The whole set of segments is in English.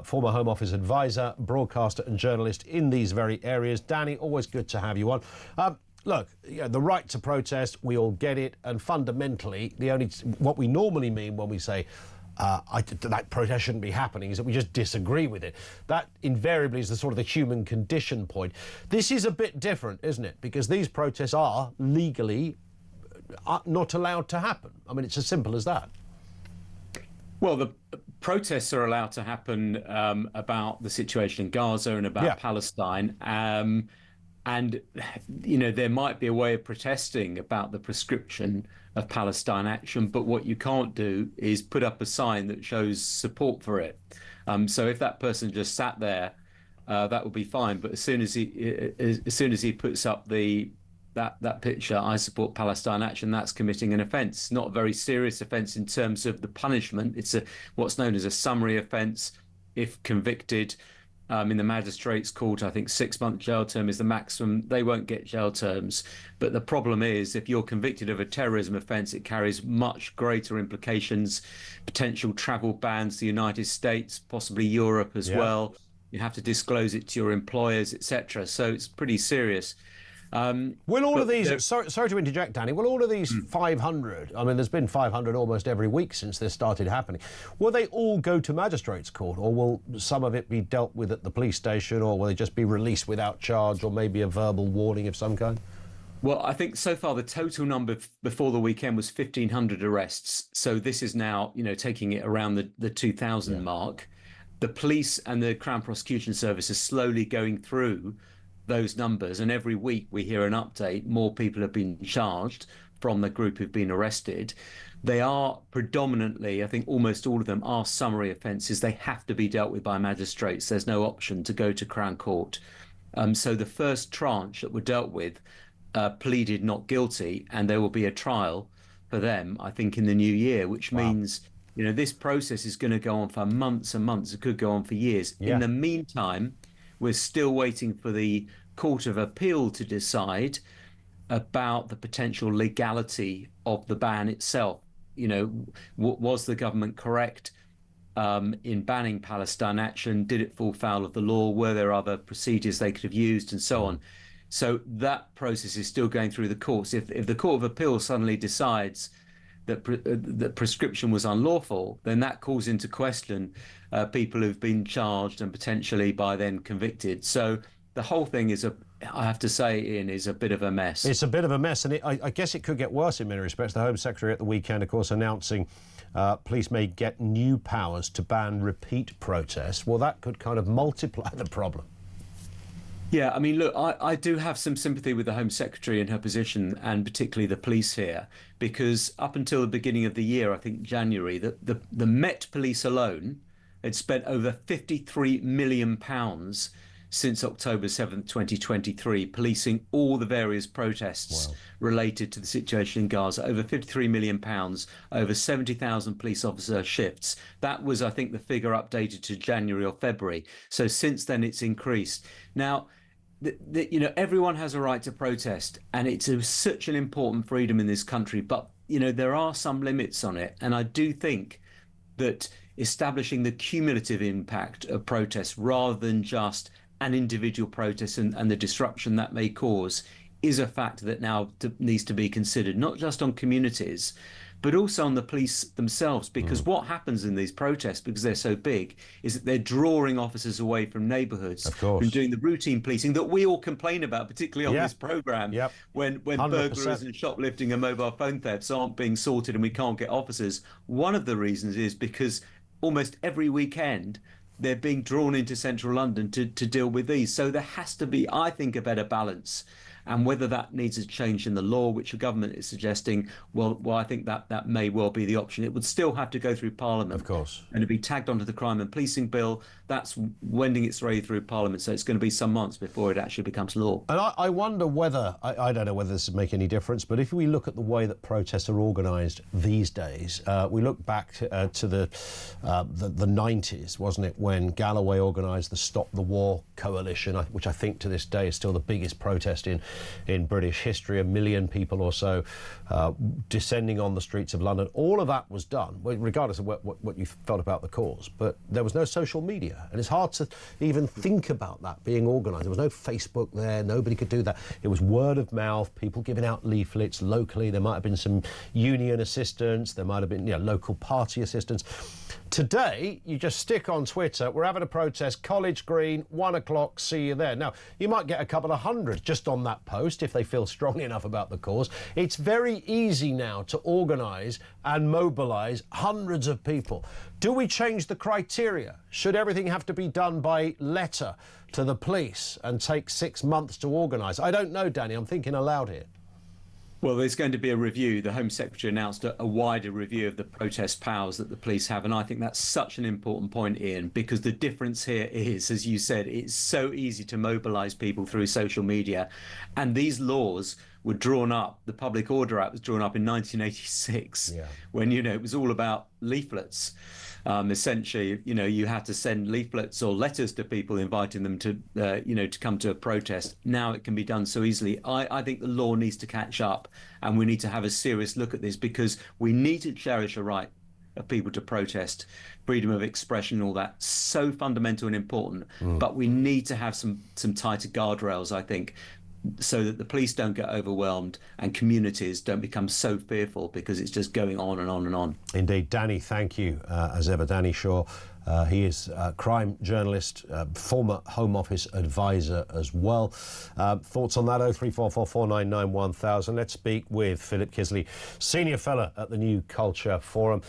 former Home Office advisor, broadcaster and journalist in these very areas. Danny, always good to have you on. Look, the right to protest, we all get it, and fundamentally, what we normally mean when we say that protest shouldn't be happening is that we just disagree with it. That invariably is the sort of the human condition point. This is a bit different, isn't it? Because these protests are legally not allowed to happen. I mean, it's as simple as that. Well, the protests are allowed to happen about the situation in Gaza and about Palestine. And, there might be a way of protesting about the proscription of Palestine Action, but what you can't do is put up a sign that shows support for it. So if that person just sat there, that would be fine. But as soon as he puts up that picture, I support Palestine Action, that's committing an offence. Not a very serious offence in terms of the punishment. It's what's known as a summary offence. If convicted in the Magistrates Court, I think 6-month jail term is the maximum. They won't get jail terms. But the problem is, if you're convicted of a terrorism offence, it carries much greater implications, potential travel bans to the United States, possibly Europe as well. You have to disclose it to your employers, etc. So it's pretty serious. Will all of these, sorry to interject, Danny, will all of these 500, I mean, there's been 500 almost every week since this started happening, will they all go to Magistrates Court, or will some of it be dealt with at the police station, or will they just be released without charge, or maybe a verbal warning of some kind? Well, I think so far the total number before the weekend was 1,500 arrests. So this is now, taking it around the 2,000 mark. The police and the Crown Prosecution Service is slowly going through those numbers, and every week we hear an update. More people have been charged from the group who've been arrested. They are predominantly, I think almost all of them are summary offences. They have to be dealt with by magistrates. There's no option to go to Crown Court. So the first tranche that were dealt with pleaded not guilty, and there will be a trial for them, I think, in the new year, which means this process is going to go on for months and months. It could go on for years. In the meantime, we're still waiting for the Court of Appeal to decide about the potential legality of the ban itself. Was the government correct in banning Palestine Action? Did it fall foul of the law? Were there other procedures they could have used, and so on? So that process is still going through the courts. If the Court of Appeal suddenly decides that prescription was unlawful, then that calls into question people who've been charged and potentially by then convicted. So the whole thing is, I have to say, Ian, is a bit of a mess. It's a bit of a mess, and I guess it could get worse in many respects. The Home Secretary at the weekend, of course, announcing police may get new powers to ban repeat protests. Well, that could kind of multiply the problem. Yeah, I mean, look, I do have some sympathy with the Home Secretary in her position, and particularly the police here, because up until the beginning of the year, I think January, the Met Police alone had spent over £53 million since October 7th, 2023, policing all the various protests related to the situation in Gaza. Over £53 million, over 70,000 police officer shifts. That was, I think, the figure updated to January or February. So since then, it's increased. Now, everyone has a right to protest, and it's such an important freedom in this country. But, there are some limits on it. And I do think that establishing the cumulative impact of protests rather than just an individual protest and the disruption that may cause is a factor that now needs to be considered, not just on communities, but also on the police themselves. Because what happens in these protests, because they're so big, is that they're drawing officers away from neighbourhoods, from doing the routine policing that we all complain about, particularly on this programme, when burglaries and shoplifting and mobile phone thefts aren't being sorted and we can't get officers. One of the reasons is because almost every weekend they're being drawn into central London to deal with these. So there has to be, I think, a better balance. And whether that needs a change in the law, which the government is suggesting, well, I think that may well be the option. It would still have to go through Parliament. Of course. And to be tagged onto the Crime and Policing Bill, that's wending its way through Parliament. So it's going to be some months before it actually becomes law. And I wonder whether, I don't know whether this would make any difference, but if we look at the way that protests are organised these days, we look back to the 90s, wasn't it, when Galloway organised the Stop the War coalition, which I think to this day is still the biggest protest in in British history, 1 million people or so descending on the streets of London. All of that was done, regardless of what you felt about the cause. But there was no social media, and it's hard to even think about that being organised. There was no Facebook there, nobody could do that. It was word of mouth, people giving out leaflets locally. There might have been some union assistance, there might have been local party assistance. Today, you just stick on Twitter, we're having a protest, College Green, 1 o'clock, see you there. Now, you might get a couple of hundred just on that post if they feel strong enough about the cause. It's very easy now to organise and mobilise hundreds of people. Do we change the criteria? Should everything have to be done by letter to the police and take 6 months to organise? I don't know, Danny, I'm thinking aloud here. Well, there's going to be a review. The Home Secretary announced a wider review of the protest powers that the police have. And I think that's such an important point, Ian, because the difference here is, as you said, it's so easy to mobilise people through social media. And these laws were drawn up, the Public Order Act was drawn up in 1986, when, it was all about leaflets. Essentially, you had to send leaflets or letters to people inviting them to, to come to a protest. Now it can be done so easily. I think the law needs to catch up, and we need to have a serious look at this, because we need to cherish a right of people to protest, freedom of expression, all that, so fundamental and important. But we need to have some tighter guardrails, I think, so that the police don't get overwhelmed and communities don't become so fearful, because it's just going on and on and on. Indeed. Danny, thank you as ever. Danny Shaw, he is a crime journalist, former Home Office advisor as well. Thoughts on that? 0344 499 1000. Let's speak with Philip Kizszely, senior fellow at the new Culture Forum.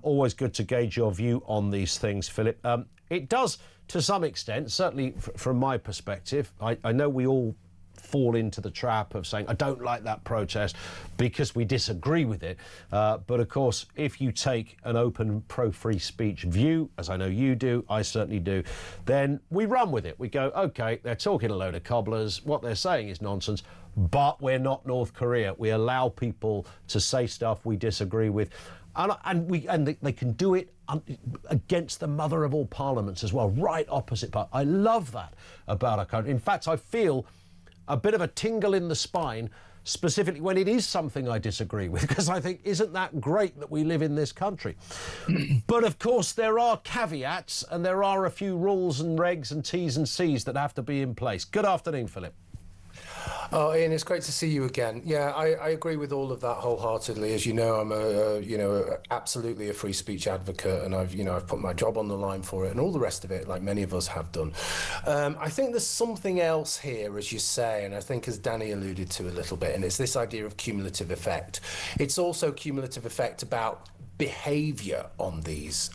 Always good to gauge your view on these things, Philip. It does, to some extent, certainly from my perspective, I know we all fall into the trap of saying, I don't like that protest because we disagree with it. But of course, if you take an open pro-free speech view, as I know you do, I certainly do, then we run with it. We go, OK, they're talking a load of cobblers. What they're saying is nonsense, but we're not North Korea. We allow people to say stuff we disagree with. And they can do it against the mother of all parliaments as well, right opposite part. I love that about our country. In fact, I feel a bit of a tingle in the spine, specifically when it is something I disagree with, because I think, isn't that great that we live in this country? But of course, there are caveats, and there are a few rules and regs and T's and C's that have to be in place. Good afternoon, Philip. Oh, Ian, it's great to see you again. Yeah, I agree with all of that wholeheartedly. As you know, I'm absolutely a free speech advocate, and I've put my job on the line for it, and all the rest of it, like many of us have done. I think there's something else here, as you say, and I think as Danny alluded to a little bit, and it's this idea of cumulative effect. It's also cumulative effect about behaviour on these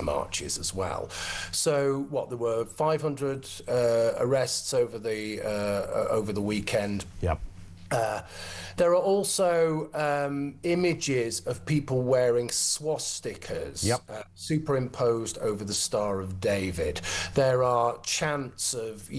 marches as well. So there were 500 arrests over the weekend. Yep. There are also images of people wearing swastikas superimposed over the Star of David. There are chants of,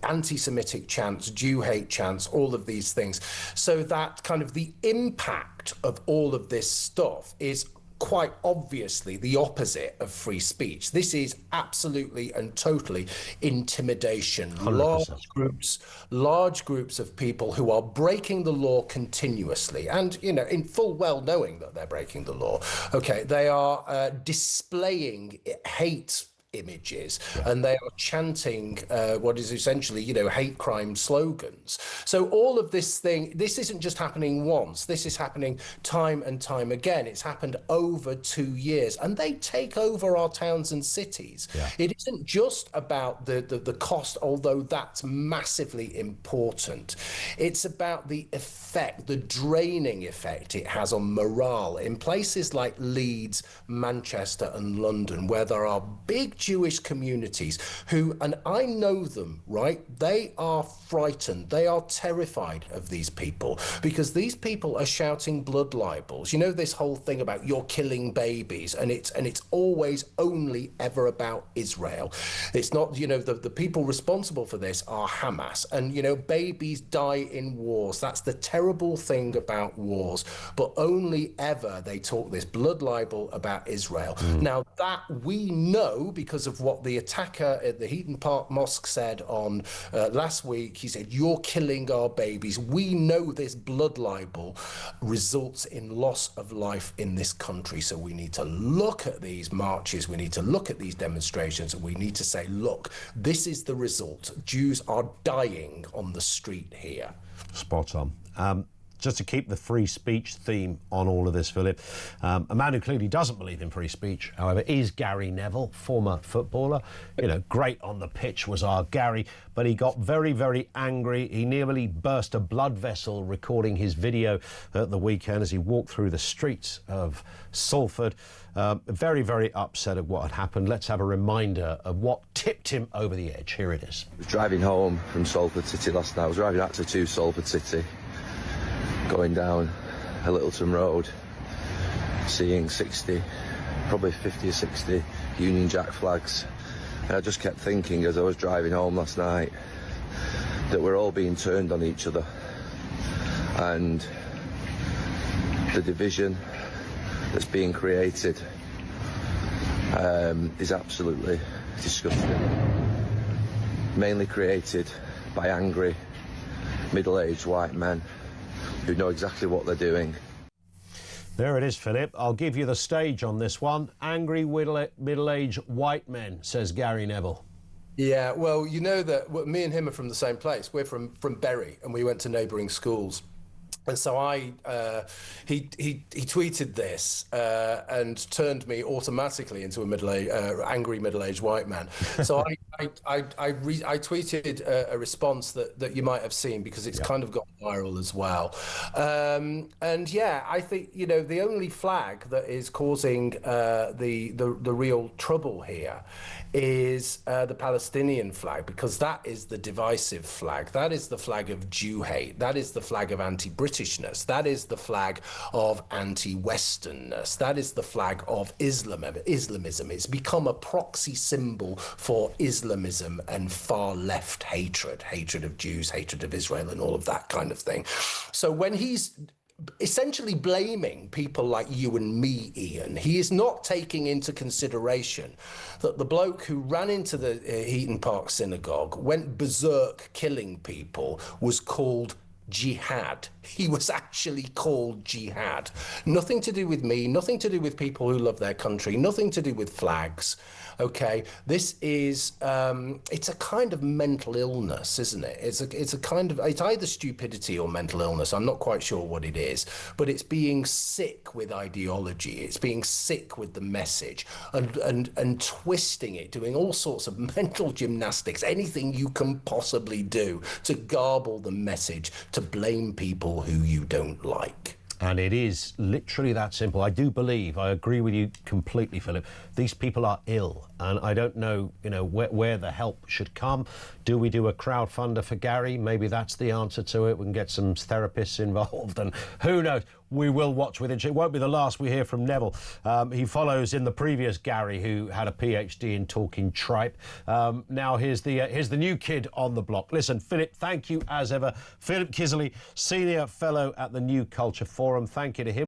anti-Semitic chants, Jew hate chants, all of these things. So that kind of the impact of all of this stuff is quite obviously the opposite of free speech. This is absolutely and totally intimidation. 100%. Large groups of people who are breaking the law continuously, and in full well knowing that they're breaking the law. Okay, they are displaying hate images, and they are chanting what is essentially, hate crime slogans. So all of this isn't just happening once. This is happening time and time again. It's happened over 2 years, and they take over our towns and cities. Yeah. It isn't just about the cost, although that's massively important. It's about the effect, the draining effect it has on morale in places like Leeds, Manchester, and London, where there are big Jewish communities who, and I know them, right? They are frightened. They are terrified of these people, because these people are shouting blood libels. This whole thing about you're killing babies, and it's always only ever about Israel. It's not, the people responsible for this are Hamas, and babies die in wars. That's the terrible thing about wars, but only ever they talk this blood libel about Israel. Now that we know, because because of what the attacker at the Heaton Park Mosque said on last week. He said, "You're killing our babies. We know this blood libel results in loss of life in this country. So we need to look at these marches, we need to look at these demonstrations, and we need to say, look, this is the result. Jews are dying on the street here." Spot on. Just to keep the free speech theme on all of this, Philip, a man who clearly doesn't believe in free speech, however, is Gary Neville, former footballer. You know, great on the pitch was our Gary, but he got very, very angry. He nearly burst a blood vessel recording his video at the weekend as he walked through the streets of Salford. Very, very upset at what had happened. Let's have a reminder of what tipped him over the edge. Here it is. I was driving home from Salford City last night. I was driving actually to Salford City, going down a Littleton Road, seeing 60, probably 50 or 60 Union Jack flags. And I just kept thinking as I was driving home last night that we're all being turned on each other. And the division that's being created is absolutely disgusting. Mainly created by angry, middle-aged white men who know exactly what they're doing. There it is, Philip. I'll give you the stage on this one. Angry middle-aged white men, says Gary Neville. Yeah, well, you know that me and him are from the same place. We're from Bury, and we went to neighbouring schools. And so he tweeted this and turned me automatically into a angry middle-aged white man. So I tweeted a response that you might have seen because it's kind of gone viral as well. And yeah, I think, you know, the only flag that is causing the real trouble here is the Palestinian flag, because that is the divisive flag. That is the flag of Jew hate. That is the flag of anti-Britishness. That is the flag of anti-Westernness. That is the flag of Islamism. It's become a proxy symbol for Islamism and far left hatred of Jews, hatred of Israel, and all of that kind of thing. So when he's essentially blaming people like you and me, Ian, he is not taking into consideration that the bloke who ran into the Heaton Park synagogue, went berserk killing people, was called jihad. He was actually called jihad. Nothing to do with me, nothing to do with people who love their country, nothing to do with flags. Okay, this is it's a kind of mental illness, isn't it? It's a kind of, it's either stupidity or mental illness. I'm not quite sure what it is, but it's being sick with ideology. It's being sick with the message and twisting it, doing all sorts of mental gymnastics, anything you can possibly do to garble the message, to blame people who you don't like. And it is literally that simple. I do believe, I agree with you completely, Philip, these people are ill, and I don't know, you know, where the help should come. Do we do a crowdfunder for Gary? Maybe that's the answer to it. We can get some therapists involved, and who knows? We will watch with it. It won't be the last we hear from Neville. He follows in the previous Gary, who had a PhD in talking tripe. Now here's the new kid on the block. Listen, Philip, thank you as ever. Philip Kizszely, Senior Fellow at the New Culture Forum. Thank you to him.